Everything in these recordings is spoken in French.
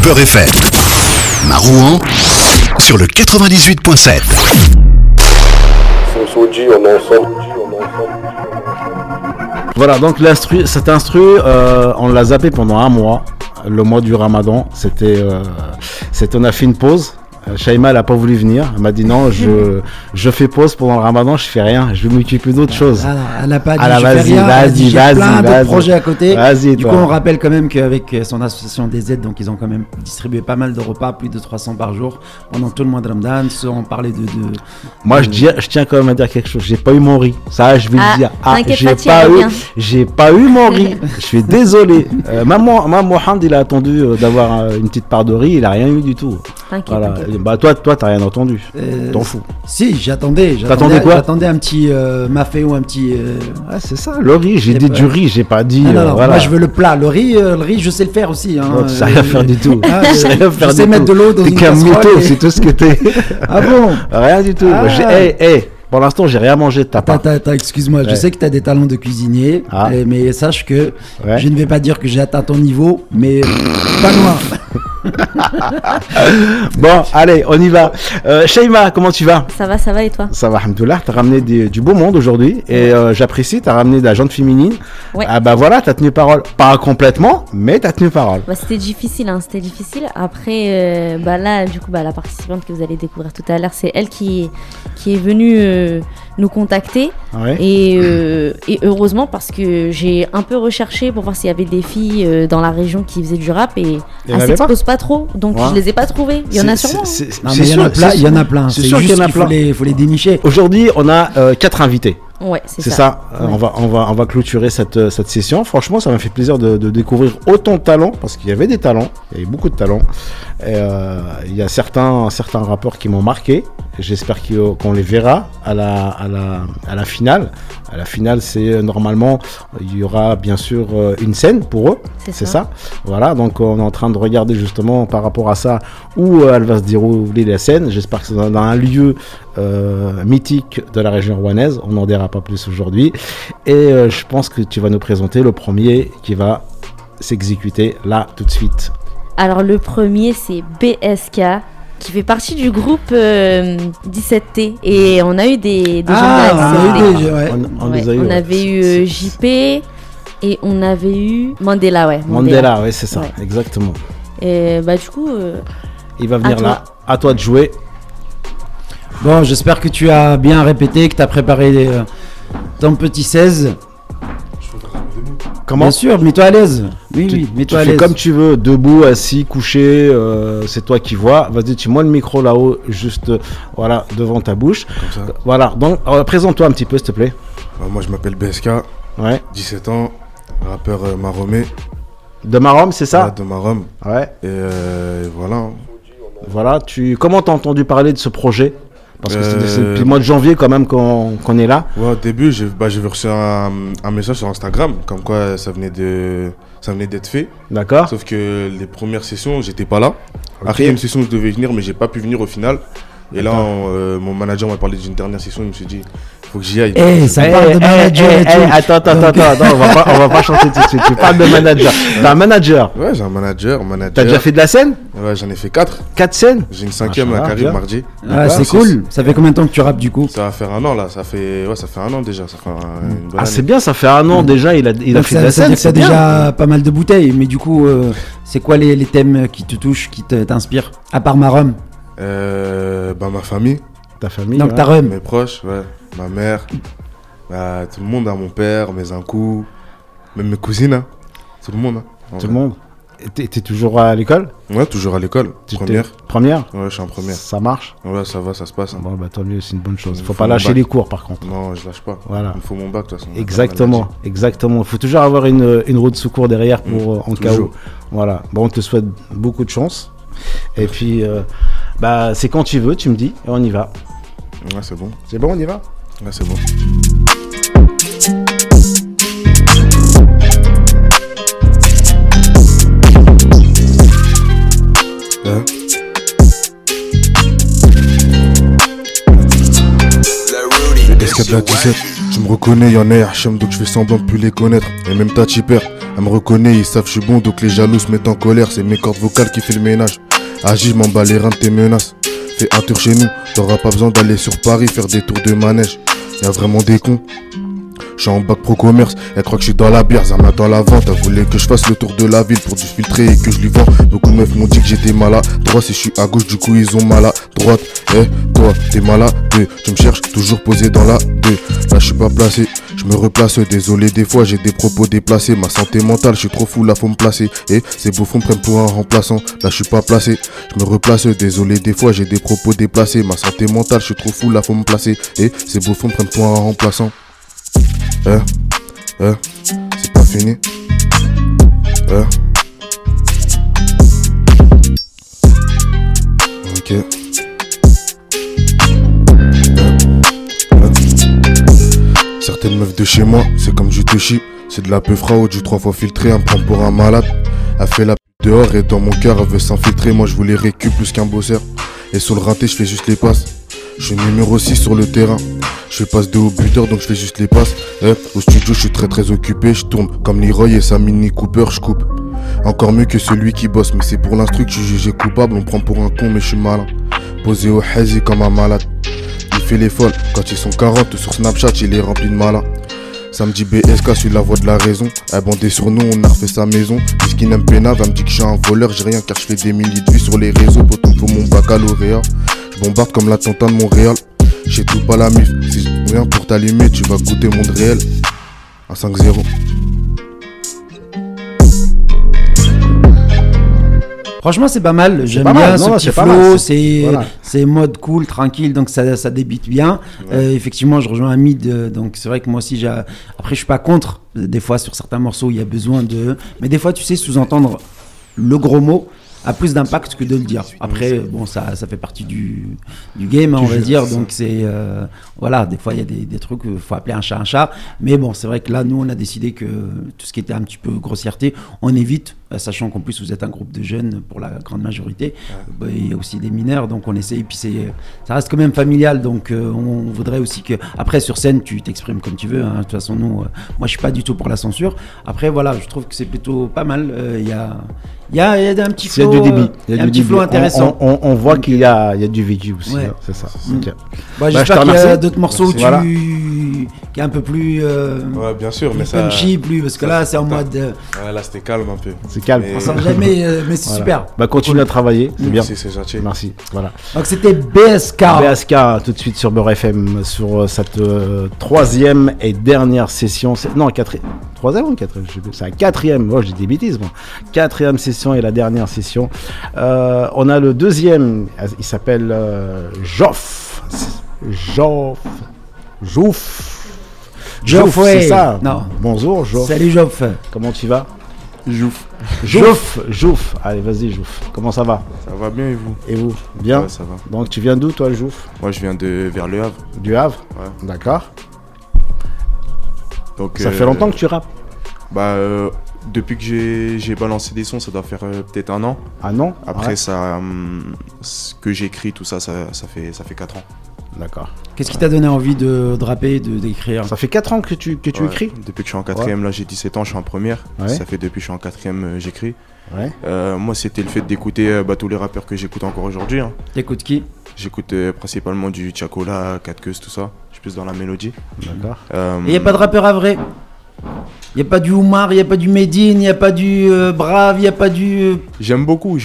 Beurre FM. Marouan sur le 98.7. On est ensemble. Voilà, donc cet instru, on l'a zappé pendant un mois, le mois du Ramadan. On a fait une pause. Shaima, elle n'a pas voulu venir. Elle m'a dit non, je fais pause pendant le Ramadan, je fais rien, je vais m'occuper d'autres choses. Elle n'a pas dit alors, je fais rien, elle a dit j'ai plein d'autres projets à côté. Du toi. coup, on rappelle quand même qu'avec son association des aides, donc ils ont quand même distribué pas mal de repas, plus de 300 par jour, pendant tout le mois de Ramadan, sans parler de... Moi, je tiens quand même à dire quelque chose. J'ai pas eu mon riz. Ça, je vais le dire. J'ai pas eu mon riz. Je suis désolé. Maman Mohamed, il a attendu d'avoir une petite part de riz. Il a rien eu du tout. Voilà. Bah toi, t'as rien entendu. T'en fous. Si, j'attendais. T'attendais quoi? J'attendais un petit mafé ou un petit. Ah, c'est ça, le riz. J'ai dit du riz. J'ai pas dit. Non, voilà. Moi, je veux le plat. Le riz, je sais le faire aussi. Hein. Non, tu sais rien faire du tout. Je sais mettre de l'eau dans une casserole. T'es qu'un mytho, c'est tout ce que t'es. Ah bon? Rien du tout. Pour l'instant, j'ai rien mangé de ta part. Attends, excuse-moi, je sais que tu as des talents de cuisinier, mais sache que je ne vais pas dire que j'ai atteint ton niveau, mais pas loin. Bon, allez, on y va. Shaima, comment tu vas? Ça va et toi? Ça va, alhamdoulilah. T'as ramené du beau monde aujourd'hui et j'apprécie. T'as ramené de la gente féminine. Ouais. Ah bah voilà, t'as tenu parole. Pas complètement, mais t'as tenu parole. Bah, c'était difficile. Après, là, du coup, la participante que vous allez découvrir tout à l'heure, c'est elle qui est venue nous contacter. Ouais. Et heureusement, parce que j'ai un peu recherché pour voir s'il y avait des filles dans la région qui faisaient du rap et elles s'exposent pas trop, donc je les ai pas trouvées. Il y en a sûrement. Il y en a plein. C'est sûr qu'il y en a plein. Il faut les dénicher. Aujourd'hui, on a 4 invités. Ouais, c'est ça. Ouais. On va clôturer cette session. Franchement, ça m'a fait plaisir de découvrir autant de talents, parce qu'il y avait des talents, il y avait beaucoup de talents. Et, il y a certains rappeurs qui m'ont marqué. J'espère qu'on les verra à la finale. À la finale, c'est normalement, il y aura bien sûr une scène pour eux. C'est ça. Voilà, donc on est en train de regarder justement par rapport à ça où elle va se dérouler la scène. J'espère que c'est dans un lieu mythique de la région rouennaise. On n'en dira pas plus aujourd'hui. Et je pense que tu vas nous présenter le premier qui va s'exécuter là tout de suite. Alors le premier, c'est BSK, qui fait partie du groupe 17T, et on a eu des gens on avait eu JP et on avait eu Mandela, Mandela, c'est ça, exactement. Et du coup il va venir là, à toi de jouer. Bon, j'espère que tu as bien répété, que tu as préparé ton petit 16. Comment? Bien sûr, mets-toi à l'aise. Oui, mets-toi à l'aise. Fais comme tu veux, debout, assis, couché, c'est toi qui vois. Vas-y, tu-moi le micro là-haut, juste voilà, devant ta bouche. Comme ça. Voilà, donc présente-toi un petit peu, s'il te plaît. Moi, je m'appelle BSK, 17 ans, rappeur maromé. De Marom, c'est ça? Ouais, de Marom. Ouais. Et voilà. Voilà, comment t'as entendu parler de ce projet? Parce que c'est depuis le mois de janvier quand même qu'on est là. Ouais, au début, j'ai reçu un message sur Instagram, comme quoi ça venait d'être fait. D'accord. Sauf que les premières sessions, j'étais pas là. Après, il y a une session où je devais venir, mais j'ai pas pu venir au final. Et là, mon manager m'a parlé d'une dernière session, il me s'est dit, faut que j'y aille. Ça parle de manager et tout. Attends, non, on va pas chanter tout de suite. Tu parles de manager. T'as un manager? Ouais, j'ai un manager. T'as déjà fait de la scène? Ouais, j'en ai fait 4. 4 scènes? J'ai une 5e à Carib mardi. Ah, c'est cool. Ça fait combien de temps que tu rappes du coup? Ça va faire un an là. Ça fait un an déjà. Ça fait une bonne année. C'est bien, ça fait un an déjà. Il a fait de la scène. C'est déjà pas mal de bouteilles. Mais du coup, c'est quoi les thèmes qui te touchent, qui t'inspirent? À part Marom? Ma famille. Ta famille? Donc ta rhum. Mes proches, ma mère. Tout le monde, mon père, mes incous, même mes cousines, hein. Tout le monde. Tout le monde. T'es toujours à l'école? Ouais, toujours à l'école. Première? Ouais, je suis en première. Ça marche? Ouais, ça va, ça se passe. Hein. Bon, tant mieux, c'est une bonne chose. Faut pas lâcher les cours par contre. Non, je lâche pas. Voilà. Il me faut mon bac de toute façon. Exactement. Il faut toujours avoir une roue de secours derrière pour en cas où. Voilà. Bon, on te souhaite beaucoup de chance. Et puis, c'est quand tu veux, tu me dis, et on y va. Ouais, c'est bon. C'est bon, on y va? Ouais, c'est bon. Escape la 17, Je me reconnais, y'en a Hachem, donc je fais semblant de plus les connaître. Et même Tati Père, elle me reconnaît, ils savent que je suis bon, donc les jaloux se mettent en colère. C'est mes cordes vocales qui fait le ménage. Agis, je m'en bats les reins de tes menaces. Fais un tour chez nous, t'auras pas besoin d'aller sur Paris faire des tours de manège. Y'a vraiment des cons. Je suis en bac pro commerce, elle croit que je suis dans la bière, ça m'attend la vente. Elle voulait que je fasse le tour de la ville pour du filtrer et que je lui vends. Beaucoup de meufs m'ont dit que j'étais malade. Droit si je suis à gauche, du coup ils ont malade. Droite, toi t'es malade. Tu me cherches toujours posé dans la 2. Là je suis pas placé, je me replace. Désolé des fois j'ai des propos déplacés. Ma santé mentale, je suis trop fou là faut me placer. Et ces bouffons me prennent pour un remplaçant. Là je suis pas placé, je me replace. Désolé des fois j'ai des propos déplacés. Ma santé mentale, je suis trop fou là faut me placer. Et ces bouffons me prennent pour un remplaçant. C'est pas fini. Ok. Certaines meufs de chez moi, c'est comme du touchy. C'est de la peufra ou du 3 fois filtré. Elle me prend pour un malade. Elle fait la p*** dehors et dans mon cœur elle veut s'infiltrer. Moi je voulais récup plus qu'un bosseur. Et sur le rinté je fais juste les passes. Je suis numéro 6 sur le terrain. Je passe de haut buteur donc je fais juste les passes. Au studio je suis très occupé. Je tourne comme Leroy et sa Mini Cooper, je coupe. Encore mieux que celui qui bosse. Mais c'est pour l'instru que je suis jugé coupable. On me prend pour un con mais je suis malin. Posé au hazy comme un malade. Il fait les folles. Quand ils sont 40 sur Snapchat il est rempli de malin. Samedi BSK sur la voie de la raison. Elle bandait sur nous, on a refait sa maison. Puisqu'il n'aime Pena, va me dire que je suis un voleur. J'ai rien car je fais des milliers de vues sur les réseaux. Pourtant pour mon baccalauréat. Je bombarde comme l'attentat de Montréal. J'ai tout pas la mif. Si je viens pour t'allumer, tu vas goûter le monde réel. À 5-0. Franchement, c'est pas mal. J'aime bien ce petit flow. C'est mode cool, tranquille, donc ça débite bien. Ouais. Effectivement, je rejoins Hamid. Donc c'est vrai que moi aussi, après, je suis pas contre. Des fois, sur certains morceaux, il y a besoin de. Mais des fois, tu sais, sous-entendre le gros mot a plus d'impact que de le dire. Après, bon, ça fait partie du game, on va dire. Donc c'est voilà, des fois il y a des trucs, faut appeler un chat. Mais bon, c'est vrai que là, nous, on a décidé que tout ce qui était un petit peu grossièreté, on évite, sachant qu'en plus vous êtes un groupe de jeunes pour la grande majorité. Il y a aussi des mineurs, donc on essaie. Et puis ça reste quand même familial, donc on voudrait aussi que après sur scène tu t'exprimes comme tu veux. Hein. De toute façon, nous, moi, je suis pas du tout pour la censure. Après, voilà, je trouve que c'est plutôt pas mal. Il y a un petit flow. Il y a un petit flow intéressant. On voit qu'il y a du vidéo aussi. Ouais. Hein, c'est ça. Okay. J'espère qu'il y a d'autres morceaux qui est un peu plus. Ouais, bien sûr, mais ça. Punchy, plus parce que là, c'est en mode. Ouais, là, c'était calme un peu. C'est calme. On sent jamais, mais c'est super. Bah, continue à travailler. C'est bien. C'est gentil. Merci. Voilà. Donc, c'était BSK. BSK, tout de suite sur Beurre FM, sur cette troisième et dernière session. Non, quatrième. Troisième ou quatrième? C'est la quatrième. Oh, j'ai des bêtises, moi. Quatrième session et la dernière session. On a le deuxième. Il s'appelle Joff. Jouf, ouais. C'est ça. Non. Bonjour, Joff. Salut, Joff. Comment tu vas? Jouf. Allez, vas-y, Jouf. Comment ça va? Ça va bien et vous? Et vous? Bien? Ouais, ça va. Donc, tu viens d'où, toi, Jouf? Moi, je viens vers Le Havre. Du Havre? Ouais. D'accord. Donc, ça fait longtemps que tu rappes? Bah, depuis que j'ai balancé des sons, ça doit faire peut-être un an. Un an? Après, ça, ce que j'écris, tout ça fait 4 ans. D'accord. Qu'est-ce qui t'a donné envie de rapper, d'écrire? Ça fait 4 ans que tu écris? Depuis que je suis en 4ème, là j'ai 17 ans, je suis en première. Ouais. Ça fait depuis que je suis en 4ème, j'écris. Ouais. Moi, c'était le fait d'écouter tous les rappeurs que j'écoute encore aujourd'hui. Hein. T'écoutes qui? J'écoute principalement du Tiakola, 4 Keus, tout ça. Je suis plus dans la mélodie. D'accord. Et il n'y a pas de rappeur à vrai? Il n'y a pas du Oumar, il n'y a pas du Medine, il n'y a pas du Brave, il n'y a pas du... J'aime beaucoup.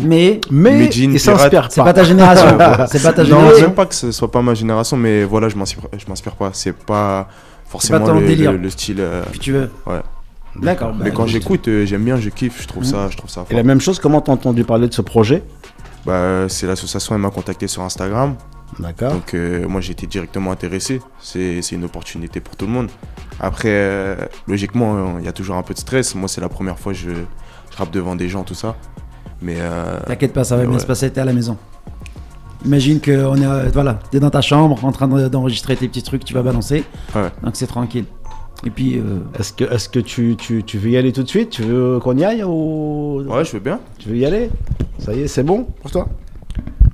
Mais Medine, il s'inspire pas. C'est pas ta génération. C'est pas ta génération. Non, j'aime pas que ce soit pas ma génération, mais voilà, je m'inspire pas. C'est pas forcément le style... que tu veux. Ouais. D'accord. Mais quand j'écoute, j'aime bien, je kiffe, je trouve ça fort. Et la même chose, comment t'as entendu parler de ce projet? Bah, c'est l'association, elle m'a contacté sur Instagram. D'accord. Donc moi j'ai été directement intéressé, c'est une opportunité pour tout le monde. Après logiquement il y a toujours un peu de stress, moi c'est la première fois que je rappe devant des gens, tout ça. Mais t'inquiète pas, ça va bien se passer, t'es à la maison. Imagine que t'es dans ta chambre en train d'enregistrer tes petits trucs, tu vas balancer, donc c'est tranquille. Et puis est-ce que tu veux y aller tout de suite? Tu veux qu'on y aille ou... Ouais, je veux bien. Tu veux y aller? Ça y est, c'est bon pour toi?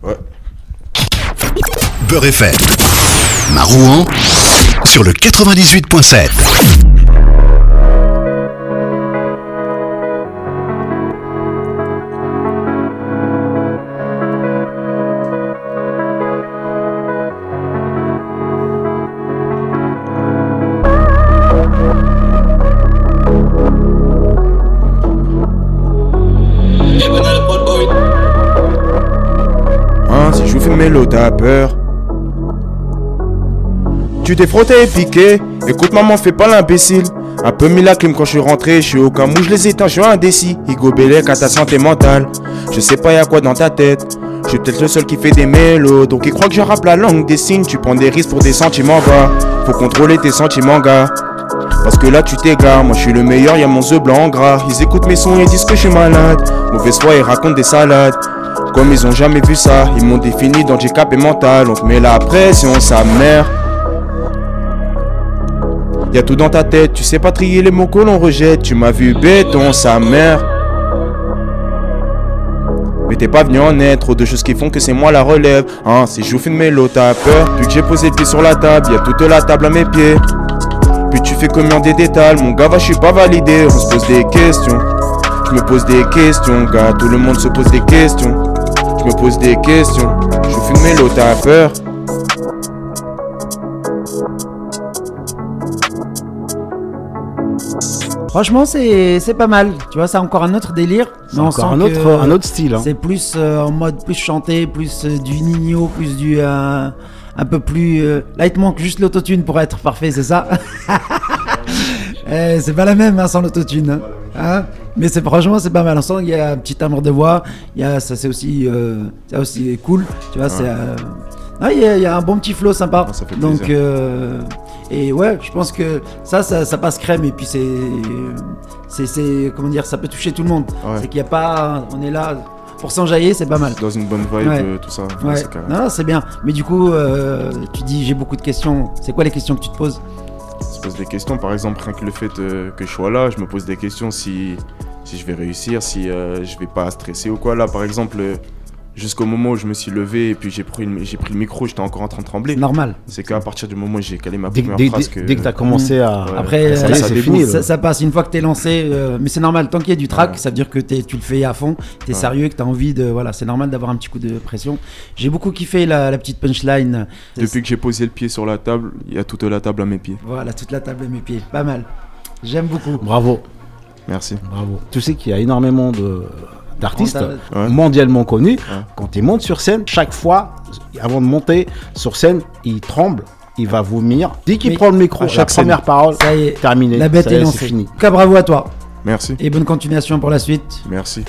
Ouais. Beurre FM, Marouan, sur le 98.7. Si je vous fais mélo, t'as peur. Tu t'es frotté et piqué. Écoute maman, fais pas l'imbécile. Un peu mis la clim quand je suis rentré. Je suis au cas où je les éteins, je suis indécis. Higo Bellec à ta santé mentale. Je sais pas y'a quoi dans ta tête. Je suis peut-être le seul qui fait des mélos. Donc ils croient que je rappe la langue des signes. Tu prends des risques pour des sentiments bas. Faut contrôler tes sentiments gars. Parce que là tu t'égares, moi je suis le meilleur, y'a mon œuf blanc en gras. Ils écoutent mes sons et disent que je suis malade. Mauvaise foi, ils racontent des salades. Comme ils ont jamais vu ça, ils m'ont défini d'handicapé mental. On te met la pression, sa mère. Y'a tout dans ta tête, tu sais pas trier les mots que l'on rejette. Tu m'as vu béton, sa mère. Mais t'es pas venu en être, trop de choses qui font que c'est moi la relève. Hein, si je vous fais une mélo, t'as peur. Puis que j'ai posé le pied sur la table, y'a toute la table à mes pieds. Puis tu fais combien des détails, mon gars va, je suis pas validé. On se pose des questions, je me pose des questions, gars. Tout le monde se pose des questions. Je me pose des questions, je vous fais une mélo, t'as peur. Franchement, c'est pas mal. Tu vois, c'est encore un autre délire. C'est encore un autre style. Hein. C'est plus en mode plus chanté, plus du Nino, plus du un peu plus. Là, il te manque juste l'autotune pour être parfait, c'est ça. C'est pas la même hein, sans l'autotune. Hein, mais franchement, c'est pas mal. On sent qu'il y a un petit timbre de voix. Ça, c'est aussi cool. Tu vois, il y a un bon petit flow sympa. Ça fait donc et ouais, je pense que ça passe crème et puis c'est comment dire, ça peut toucher tout le monde. Ouais. C'est qu'il y a pas, on est là pour s'enjailler, c'est pas mal. Dans une bonne vibe, ouais. Tout ça. Ouais. Non, c'est bien. Mais du coup, tu dis j'ai beaucoup de questions. C'est quoi les questions que tu te poses? Je me pose des questions, par exemple, rien que le fait que je sois là, je me pose des questions si je vais réussir, si je vais pas stresser ou quoi. Là, par exemple, jusqu'au moment où je me suis levé et puis j'ai pris le micro, j'étais encore en train de trembler. Normal. C'est qu'à partir du moment où j'ai calé ma première phrase dès que tu as commencé à... Ouais. Après, c'est fini. Ça passe une fois que tu es lancé. Mais c'est normal, tant qu'il y a du track, ça veut dire que tu le fais à fond, tu es sérieux, que tu as envie de... Voilà, c'est normal d'avoir un petit coup de pression. J'ai beaucoup kiffé la petite punchline. Depuis que j'ai posé le pied sur la table, il y a toute la table à mes pieds. Voilà, toute la table à mes pieds. Pas mal. J'aime beaucoup. Bravo. Merci. Bravo. Tu sais qu'il y a énormément d'artistes mondialement connus, quand ils montent sur scène, chaque fois, avant de monter sur scène, ils tremblent, il va vomir. Dès qu'il prend le micro, chaque première parole, ça y est, terminé. La bête est lancée. C'est fini. En tout cas, bravo à toi. Merci. Et bonne continuation pour la suite. Merci.